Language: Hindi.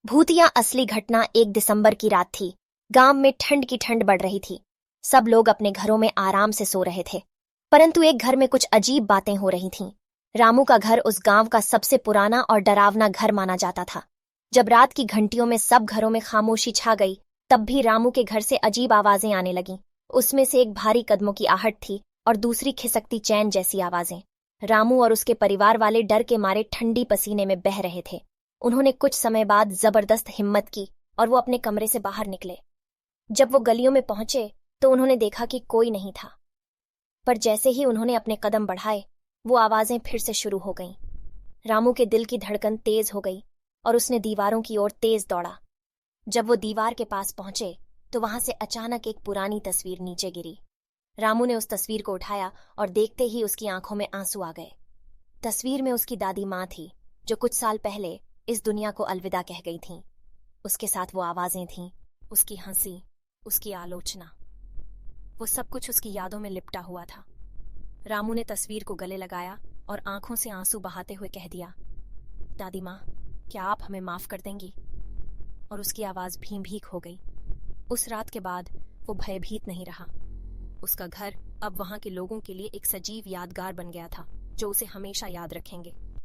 भूतिया असली घटना 1 दिसंबर की रात थी। गांव में ठंड की ठंड बढ़ रही थी। सब लोग अपने घरों में आराम से सो रहे थे, परंतु एक घर में कुछ अजीब बातें हो रही थीं। रामू का घर उस गांव का सबसे पुराना और डरावना घर माना जाता था। जब रात की घंटियों में सब घरों में खामोशी छा गई, तब भी रामू के घर से अजीब आवाजें आने लगीं। उसमें से एक भारी कदमों की आहट थी और दूसरी खिसकती चैन जैसी आवाजें। रामू और उसके परिवार वाले डर के मारे ठंडी पसीने में बह रहे थे। उन्होंने कुछ समय बाद जबरदस्त हिम्मत की और वो अपने कमरे से बाहर निकले। जब वो गलियों में पहुंचे तो उन्होंने देखा कि कोई नहीं था, पर जैसे ही उन्होंने अपने कदम बढ़ाए, वो आवाजें फिर से शुरू हो गईं। रामू के दिल की धड़कन तेज हो गई और उसने दीवारों की ओर तेज दौड़ा। जब वो दीवार के पास पहुंचे तो वहां से अचानक एक पुरानी तस्वीर नीचे गिरी। रामू ने उस तस्वीर को उठाया और देखते ही उसकी आंखों में आंसू आ गए। तस्वीर में उसकी दादी माँ थी, जो कुछ साल पहले इस दुनिया को अलविदा कह गई थीं। उसके साथ वो आवाजें थीं, उसकी हंसी, उसकी आलोचना, वो सब कुछ उसकी यादों में लिपटा हुआ था। रामू ने तस्वीर को गले लगाया और आंखों से आंसू बहाते हुए कह दिया, दादी माँ, क्या आप हमें माफ कर देंगी? और उसकी आवाज भीम भीख हो गई। उस रात के बाद वो भयभीत नहीं रहा। उसका घर अब वहां के लोगों के लिए एक सजीव यादगार बन गया था, जो उसे हमेशा याद रखेंगे।